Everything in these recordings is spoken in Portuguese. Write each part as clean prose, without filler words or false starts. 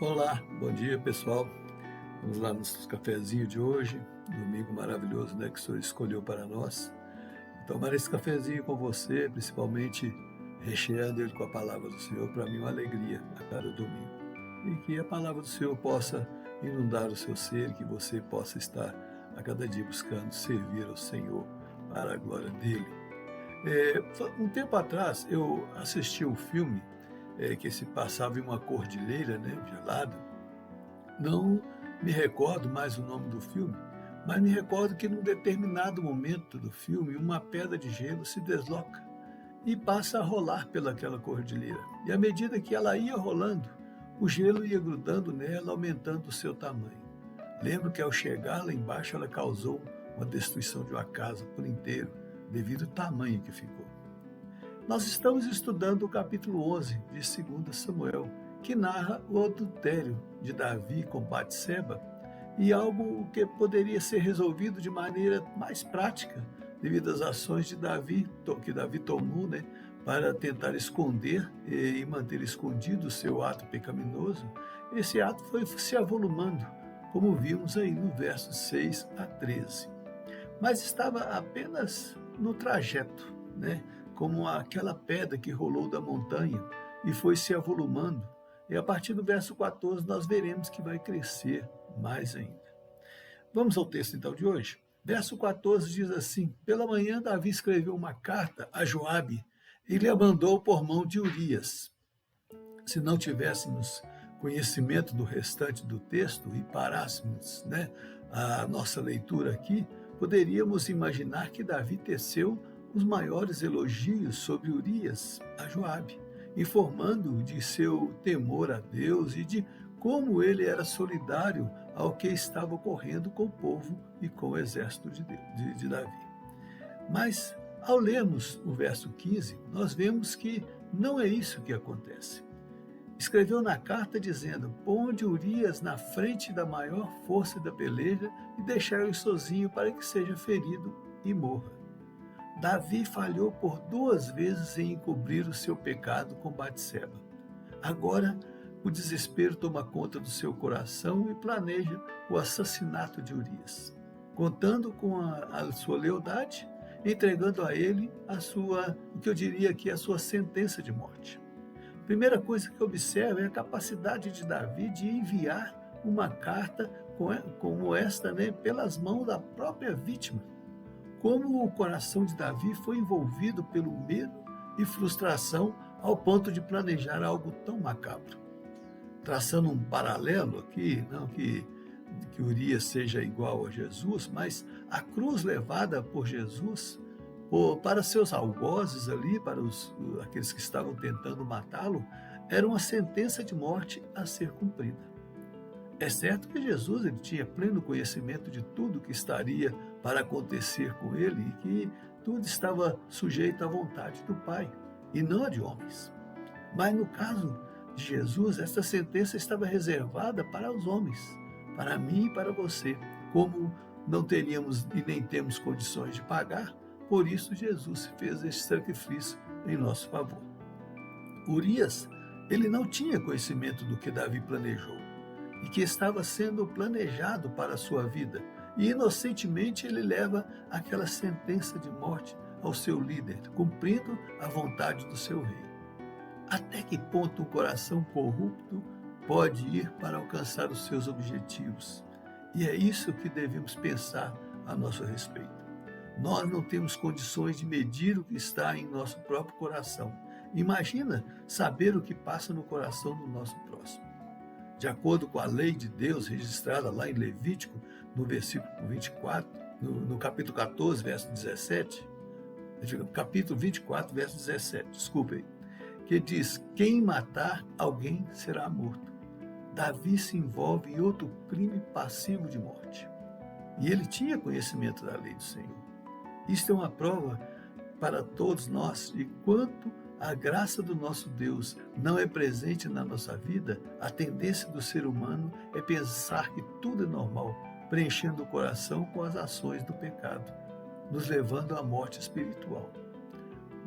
Olá, bom dia pessoal. Vamos lá no nosso cafezinho de hoje, domingo maravilhoso, né, que o Senhor escolheu para nós. Tomar esse cafezinho com você, principalmente recheando ele com a palavra do Senhor, para mim é uma alegria a cada domingo. E que a palavra do Senhor possa inundar o seu ser, que você possa estar a cada dia buscando servir ao Senhor para a glória dele. Um tempo atrás eu assisti um filme que se passava em uma cordilheira, né, gelada. Não me recordo mais o nome do filme, mas me recordo que num determinado momento do filme, uma pedra de gelo se desloca e passa a rolar pelaquela cordilheira. E à medida que ela ia rolando, o gelo ia grudando nela, aumentando o seu tamanho. Lembro que ao chegar lá embaixo, ela causou uma destruição de uma casa por inteiro, devido ao tamanho que ficou. Nós estamos estudando o capítulo 11 de 2 Samuel, que narra o adultério de Davi com Batseba e algo que poderia ser resolvido de maneira mais prática devido às ações de Davi, que Davi tomou, né, para tentar esconder e manter escondido o seu ato pecaminoso. Esse ato foi se avolumando, como vimos aí no versos 6 a 13. Mas estava apenas no trajeto, né, como aquela pedra que rolou da montanha e foi se avolumando. E a partir do verso 14 nós veremos que vai crescer mais ainda. Vamos ao texto então de hoje. Verso 14 diz assim: Pela manhã Davi escreveu uma carta a Joabe e lhe a mandou por mão de Urias. Se não tivéssemos conhecimento do restante do texto e parássemos, né, a nossa leitura aqui, poderíamos imaginar que Davi teceu os maiores elogios sobre Urias a Joabe, informando-o de seu temor a Deus e de como ele era solidário ao que estava ocorrendo com o povo e com o exército de Davi. Mas, ao lermos o verso 15, nós vemos que não é isso que acontece. Escreveu na carta dizendo: Ponde Urias na frente da maior força da peleja e deixai-o sozinho para que seja ferido e morra. Davi falhou por 2 vezes em encobrir o seu pecado com Batseba. Agora, o desespero toma conta do seu coração e planeja o assassinato de Urias, contando com a sua lealdade, entregando a ele o que eu diria aqui, a sua sentença de morte. A primeira coisa que observa é a capacidade de Davi de enviar uma carta como esta, né, pelas mãos da própria vítima. Como o coração de Davi foi envolvido pelo medo e frustração ao ponto de planejar algo tão macabro. Traçando um paralelo aqui, não que Urias seja igual a Jesus, mas a cruz levada por Jesus para seus algozes ali, para aqueles que estavam tentando matá-lo, era uma sentença de morte a ser cumprida. É certo que Jesus ele tinha pleno conhecimento de tudo que estaria para acontecer com ele e que tudo estava sujeito à vontade do Pai e não a de homens. Mas no caso de Jesus, esta sentença estava reservada para os homens, para mim e para você. Como não teríamos e nem temos condições de pagar, por isso Jesus fez esse sacrifício em nosso favor. Urias, ele não tinha conhecimento do que Davi planejou e que estava sendo planejado para a sua vida. E inocentemente ele leva aquela sentença de morte ao seu líder, cumprindo a vontade do seu rei. Até que ponto um coração corrupto pode ir para alcançar os seus objetivos? E é isso que devemos pensar a nosso respeito. Nós não temos condições de medir o que está em nosso próprio coração. Imagina saber o que passa no coração do nosso próximo. De acordo com a lei de Deus registrada lá em Levítico, no versículo 24, no capítulo 14, verso 17, capítulo 24, verso 17, desculpem, que diz: quem matar alguém será morto. Davi se envolve em outro crime passivo de morte. E ele tinha conhecimento da lei do Senhor. Isto é uma prova para todos nós de quanto a graça do nosso Deus não é presente na nossa vida. A tendência do ser humano é pensar que tudo é normal, preenchendo o coração com as ações do pecado, nos levando à morte espiritual.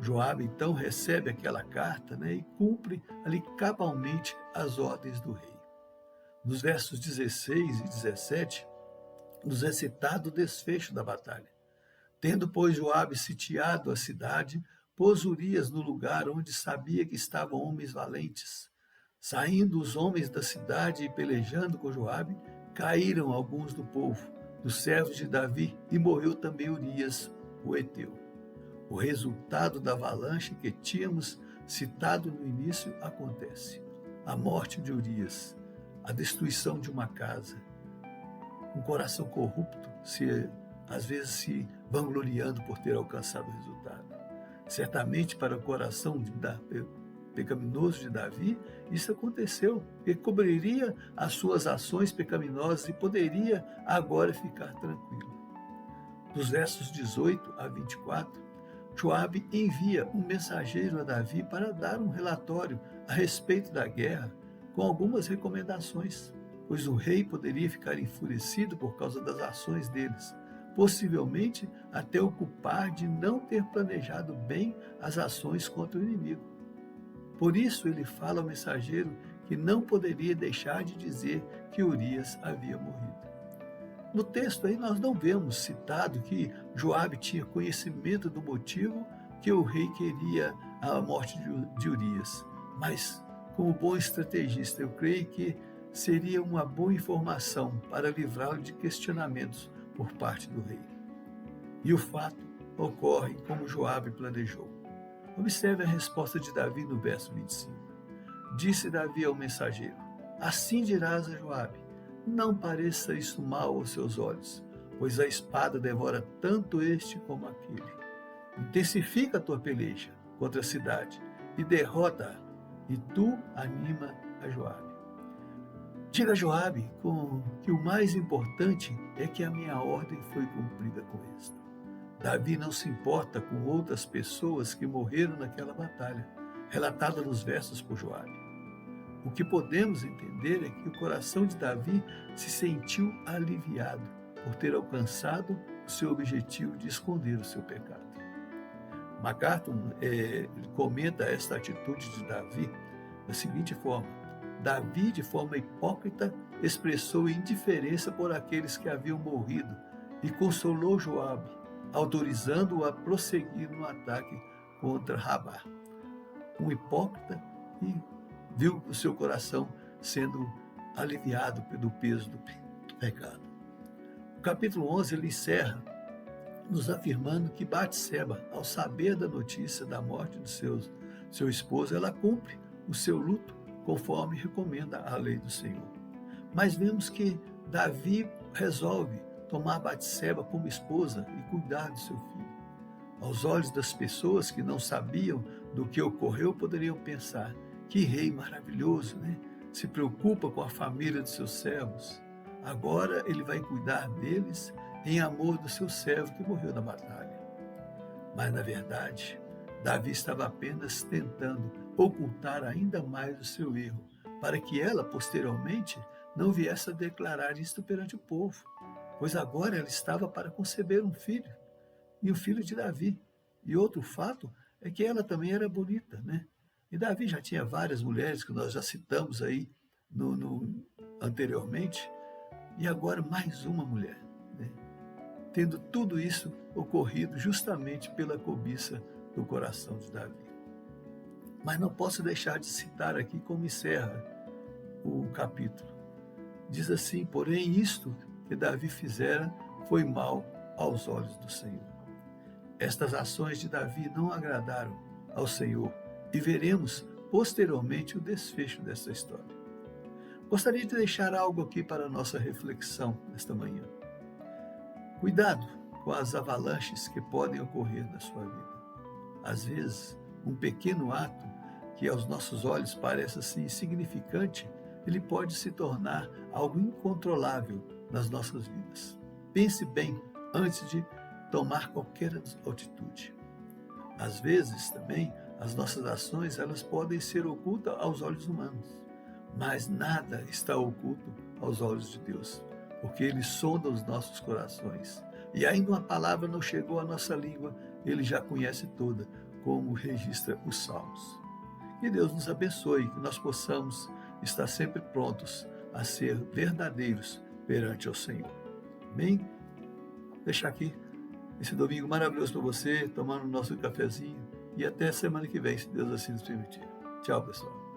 Joabe então recebe aquela carta, né, e cumpre ali cabalmente as ordens do rei. Nos versos 16 e 17, nos é citado o desfecho da batalha. Tendo, pois, Joabe sitiado a cidade, pôs Urias no lugar onde sabia que estavam homens valentes. Saindo os homens da cidade e pelejando com Joabe, caíram alguns do povo, dos servos de Davi, e morreu também Urias, o heteu. O resultado da avalanche que tínhamos citado no início acontece. A morte de Urias, a destruição de uma casa, um coração corrupto, às vezes se vangloriando por ter alcançado o resultado. Certamente para o coração pecaminoso de Davi, isso aconteceu. Ele cobriria as suas ações pecaminosas e poderia agora ficar tranquilo. Dos versos 18 a 24, Joabe envia um mensageiro a Davi para dar um relatório a respeito da guerra, com algumas recomendações, pois o rei poderia ficar enfurecido por causa das ações deles, possivelmente até o culpar de não ter planejado bem as ações contra o inimigo. Por isso ele fala ao mensageiro que não poderia deixar de dizer que Urias havia morrido. No texto aí nós não vemos citado que Joabe tinha conhecimento do motivo que o rei queria a morte de Urias, mas como bom estrategista eu creio que seria uma boa informação para livrá-lo de questionamentos por parte do rei. E o fato ocorre como Joabe planejou. Observe a resposta de Davi no verso 25. Disse Davi ao mensageiro: assim dirás a Joabe, não pareça isso mal aos seus olhos, pois a espada devora tanto este como aquele. Intensifica a tua peleja contra a cidade e derrota-a, e tu anima a Joabe. Diga a Joabe que o mais importante é que a minha ordem foi cumprida com êxito. Davi não se importa com outras pessoas que morreram naquela batalha, relatada nos versos por Joabe. O que podemos entender é que o coração de Davi se sentiu aliviado por ter alcançado o seu objetivo de esconder o seu pecado. MacArthur comenta esta atitude de Davi da seguinte forma: Davi, de forma hipócrita, expressou indiferença por aqueles que haviam morrido e consolou Joabe, autorizando-o a prosseguir no ataque contra Rabá. Um hipócrita e viu o seu coração sendo aliviado pelo peso do pecado. O capítulo 11 ele encerra nos afirmando que Batseba, ao saber da notícia da morte do seu esposo, ela cumpre o seu luto conforme recomenda a lei do Senhor. Mas vemos que Davi resolve tomar Batseba como esposa e cuidar do seu filho. Aos olhos das pessoas que não sabiam do que ocorreu, poderiam pensar: que rei maravilhoso, né? Se preocupa com a família dos seus servos. Agora ele vai cuidar deles em amor do seu servo que morreu na batalha. Mas, na verdade, Davi estava apenas tentando ocultar ainda mais o seu erro, para que ela, posteriormente, não viesse a declarar isto perante o povo, pois agora ela estava para conceber um filho, e o filho de Davi. E outro fato é que ela também era bonita, né? E Davi já tinha várias mulheres, que nós já citamos aí anteriormente, e agora mais uma mulher, né? Tendo tudo isso ocorrido justamente pela cobiça do coração de Davi. Mas não posso deixar de citar aqui como encerra o capítulo. Diz assim: porém isto que Davi fizera foi mal aos olhos do Senhor. Estas ações de Davi não agradaram ao Senhor, e veremos posteriormente o desfecho dessa história. Gostaria de deixar algo aqui para a nossa reflexão nesta manhã. Cuidado com as avalanches que podem ocorrer na sua vida. Às vezes, um pequeno ato que aos nossos olhos parece assim insignificante, ele pode se tornar algo incontrolável nas nossas vidas. Pense bem antes de tomar qualquer atitude. Às vezes, também, as nossas ações elas podem ser ocultas aos olhos humanos, mas nada está oculto aos olhos de Deus, porque Ele sonda os nossos corações. E ainda uma palavra não chegou à nossa língua, Ele já conhece toda, como registra os Salmos. Que Deus nos abençoe, que nós possamos estar sempre prontos a ser verdadeiros perante o Senhor. Amém? Vou deixar aqui esse domingo maravilhoso para você, tomando o nosso cafezinho, e até semana que vem, se Deus assim nos permitir. Tchau, pessoal.